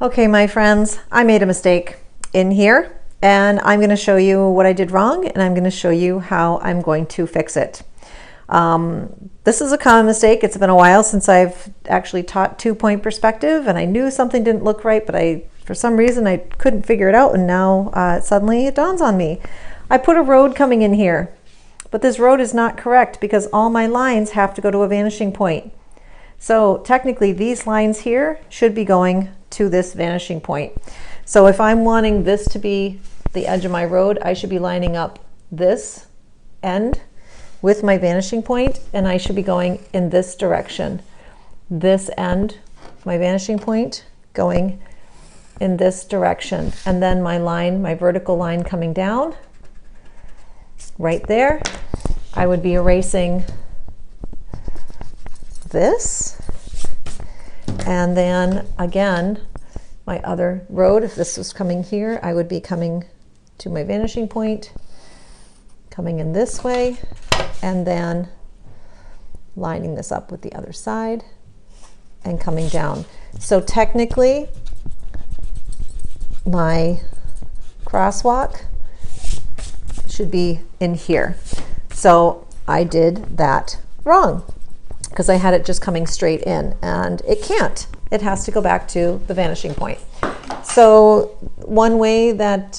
Okay, my friends, I made a mistake in here and I'm going to show you what I did wrong and I'm going to show you how I'm going to fix it. This is a common mistake. It's been a while since I've actually taught 2-point perspective and I knew something didn't look right, but for some reason I couldn't figure it out, and now suddenly it dawns on me. I put a road coming in here, but this road is not correct because all my lines have to go to a vanishing point. So technically these lines here should be going to this vanishing point. So if I'm wanting this to be the edge of my road, I should be lining up this end with my vanishing point, and I should be going in this direction. This end, my vanishing point, going in this direction. And then my line, my vertical line coming down, right there, I would be erasing this. And then again, my other road, if this was coming here, I would be coming to my vanishing point, coming in this way, and then lining this up with the other side and coming down. So technically, my crosswalk should be in here. So I did that wrong, because I had it just coming straight in, and it can't. It has to go back to the vanishing point. So one way that,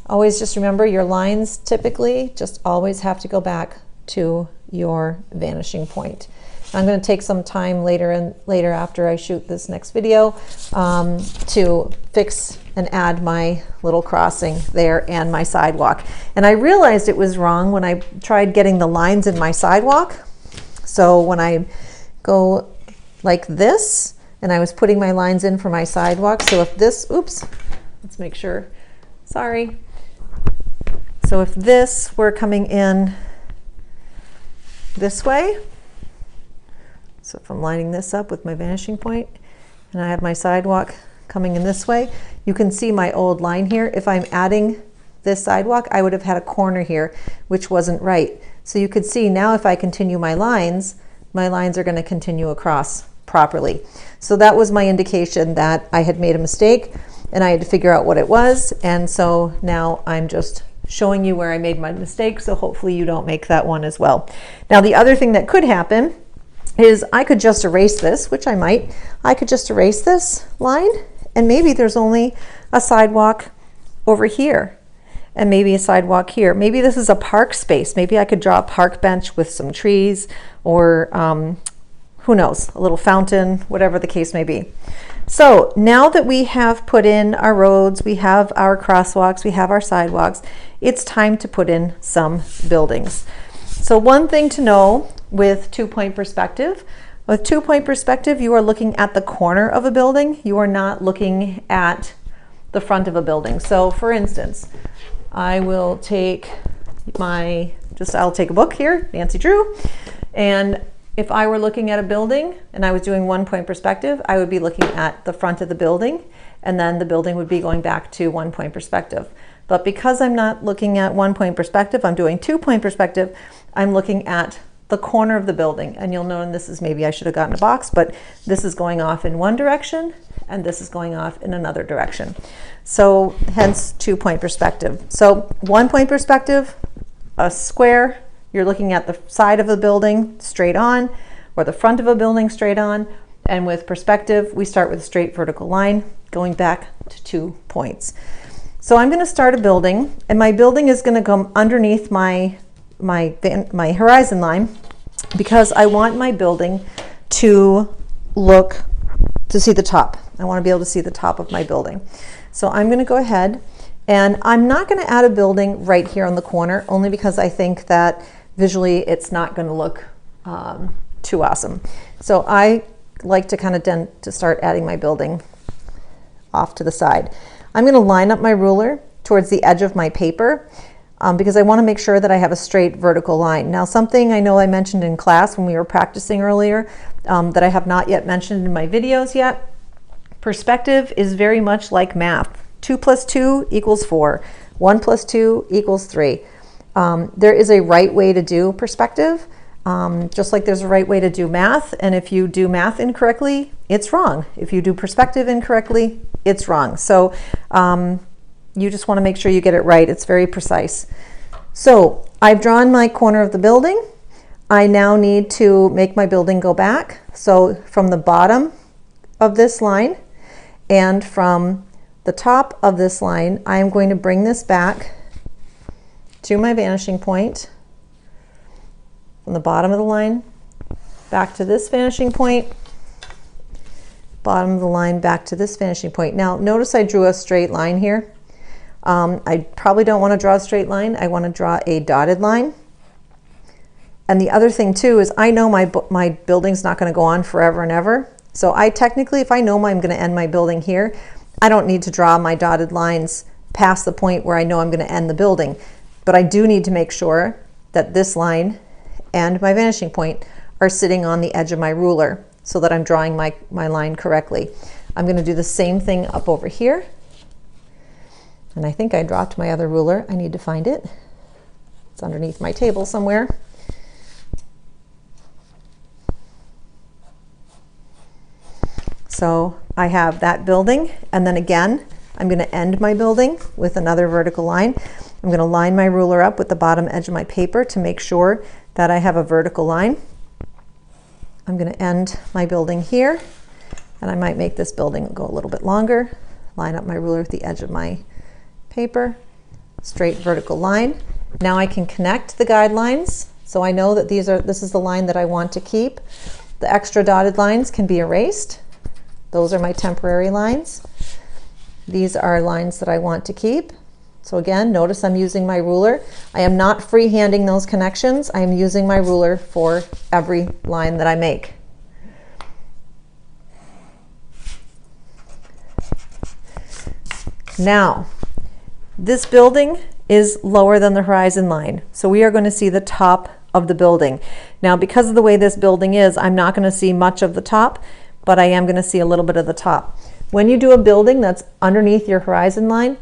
always just remember your lines typically just always have to go back to your vanishing point. I'm going to take some time later after I shoot this next video to fix and add my little crossing there and my sidewalk. And I realized it was wrong when I tried getting the lines in my sidewalk. So when I go like this, and I was putting my lines in for my sidewalk, so if this, oops, let's make sure, sorry. So if this were coming in this way, so if I'm lining this up with my vanishing point, and I have my sidewalk coming in this way, you can see my old line here. If I'm adding this sidewalk, I would have had a corner here, which wasn't right. So you could see now if I continue my lines are going to continue across properly. So that was my indication that I had made a mistake and I had to figure out what it was. And so now I'm just showing you where I made my mistake, so hopefully you don't make that one as well. Now the other thing that could happen is I could just erase this, which I might. I could just erase this line, and maybe there's only a sidewalk over here and maybe a sidewalk here. Maybe this is a park space. Maybe I could draw a park bench with some trees, or who knows, a little fountain, whatever the case may be. So now that we have put in our roads, we have our crosswalks, we have our sidewalks, it's time to put in some buildings. So one thing to know with 2-point perspective, with 2-point perspective, you are looking at the corner of a building. You are not looking at the front of a building. So for instance, I will take I'll take a book here, Nancy Drew, and if I were looking at a building and I was doing 1-point perspective, I would be looking at the front of the building, and then the building would be going back to 1-point perspective. But because I'm not looking at 1-point perspective, I'm doing 2-point perspective, I'm looking at the corner of the building. And you'll know, and this is, maybe I should have gotten a box, but this is going off in one direction and this is going off in another direction. So hence 2-point perspective. So 1-point perspective, a square, you're looking at the side of a building straight on, or the front of a building straight on. And with perspective, we start with a straight vertical line going back to 2 points. So I'm going to start a building, and my building is going to come underneath my horizon line, because I want my building to see the top. I want to be able to see the top of my building. So I'm going to go ahead, and I'm not going to add a building right here on the corner, only because I think that visually it's not going to look too awesome. So I like to kind of start adding my building off to the side. I'm going to line up my ruler towards the edge of my paper because I want to make sure that I have a straight vertical line. Now, something I know I mentioned in class when we were practicing earlier that I have not yet mentioned in my videos yet, perspective is very much like math. 2 + 2 = 4. 1 + 2 = 3. There is a right way to do perspective, Just like there's a right way to do math, and if you do math incorrectly, it's wrong. If you do perspective incorrectly, it's wrong. So you just want to make sure you get it right. It's very precise. So I've drawn my corner of the building. I now need to make my building go back. So from the bottom of this line and from the top of this line, I am going to bring this back to my vanishing point. From the bottom of the line back to this vanishing point, bottom of the line back to this vanishing point. Now notice I drew a straight line here. I probably don't want to draw a straight line. I want to draw a dotted line. And the other thing too is I know my building's not going to go on forever and ever. So I technically, if I know I'm going to end my building here, I don't need to draw my dotted lines past the point where I know I'm going to end the building. But I do need to make sure that this line and my vanishing point are sitting on the edge of my ruler so that I'm drawing my line correctly. I'm going to do the same thing up over here. And I think I dropped my other ruler. I need to find it. It's underneath my table somewhere. So I have that building, and then again, I'm going to end my building with another vertical line. I'm going to line my ruler up with the bottom edge of my paper to make sure that I have a vertical line. I'm going to end my building here, and I might make this building go a little bit longer. Line up my ruler with the edge of my paper, straight vertical line. Now I can connect the guidelines, so I know that this is the line that I want to keep. The extra dotted lines can be erased. Those are my temporary lines. These are lines that I want to keep. So again, notice I'm using my ruler. I am not freehanding those connections. I am using my ruler for every line that I make. Now, this building is lower than the horizon line. So we are going to see the top of the building. Now, because of the way this building is, I'm not going to see much of the top, but I am going to see a little bit of the top. When you do a building that's underneath your horizon line,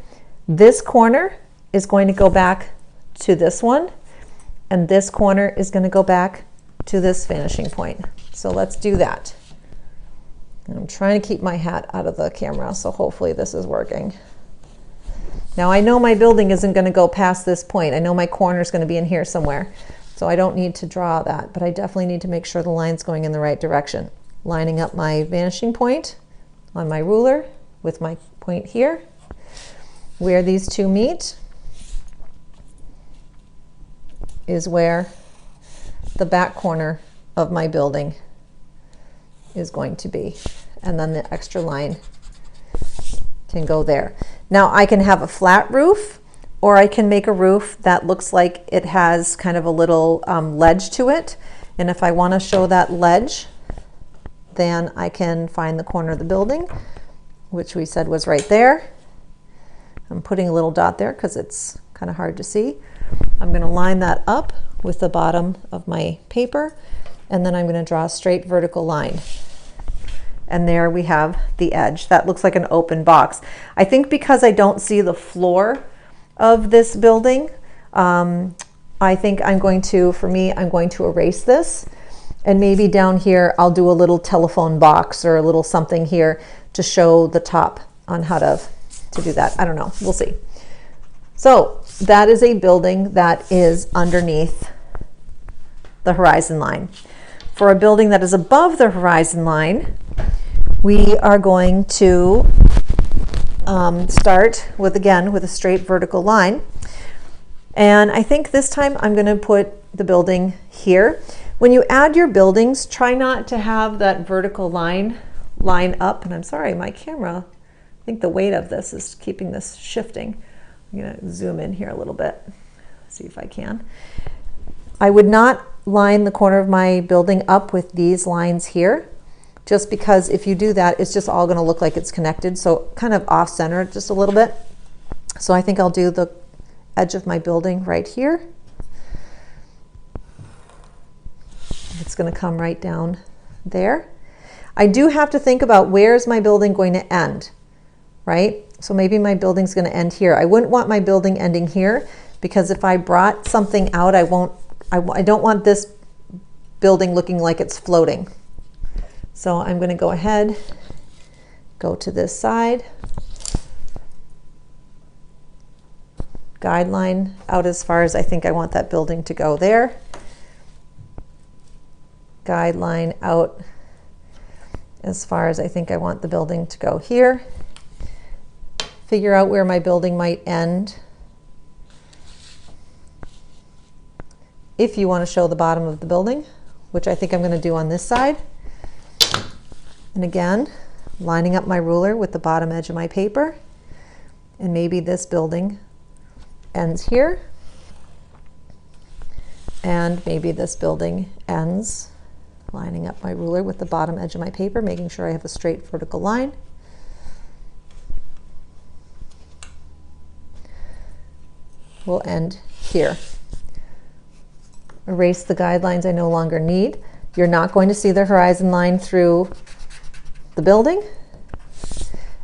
this corner is going to go back to this one, and this corner is going to go back to this vanishing point. So let's do that. And I'm trying to keep my hat out of the camera, so hopefully this is working. Now I know my building isn't going to go past this point. I know my corner is going to be in here somewhere, so I don't need to draw that, but I definitely need to make sure the line's going in the right direction. Lining up my vanishing point on my ruler with my point here. Where these two meet is where the back corner of my building is going to be. And then the extra line can go there. Now I can have a flat roof, or I can make a roof that looks like it has kind of a little ledge to it. And if I want to show that ledge, then I can find the corner of the building, which we said was right there. I'm putting a little dot there because it's kind of hard to see. I'm going to line that up with the bottom of my paper, and then I'm going to draw a straight vertical line. And there we have the edge. That looks like an open box. I think because I don't see the floor of this building, I think I'm going to erase this. And maybe down here, I'll do a little telephone box or a little something here to show the top on how to do that. I don't know, we'll see. So that is a building that is underneath the horizon line. For a building that is above the horizon line, we are going to start with a straight vertical line. And I think this time I'm going to put the building here. When you add your buildings, try not to have that vertical line up. And I'm sorry, my camera, I think the weight of this is keeping this shifting. I'm going to zoom in here a little bit, see if I can. I would not line the corner of my building up with these lines here, just because if you do that, it's just all going to look like it's connected. So kind of off center just a little bit. So I think I'll do the edge of my building right here. It's going to come right down there. I do have to think about where's my building going to end, right? So maybe my building's going to end here. I wouldn't want my building ending here, because if I brought something out, I don't want this building looking like it's floating. So I'm going to go ahead, go to this side, guideline out as far as I think I want that building to go there. Guideline out as far as I think I want the building to go here. Figure out where my building might end. If you want to show the bottom of the building, which I think I'm going to do on this side. And again, lining up my ruler with the bottom edge of my paper. And maybe this building ends here. And maybe this building ends, lining up my ruler with the bottom edge of my paper, making sure I have a straight vertical line. Will end here. Erase the guidelines I no longer need. You're not going to see the horizon line through the building.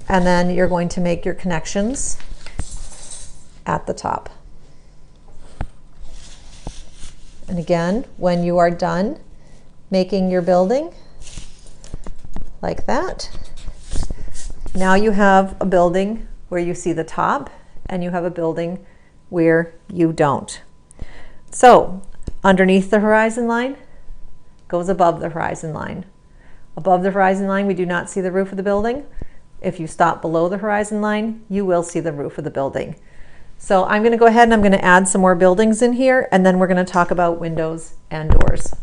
And then you're going to make your connections at the top. And again, when you are done making your building like that, now you have a building where you see the top and you have a building where you don't. So underneath the horizon line goes above the horizon line. Above the horizon line, we do not see the roof of the building. If you stop below the horizon line, you will see the roof of the building. So I'm going to go ahead and I'm going to add some more buildings in here, and then we're going to talk about windows and doors.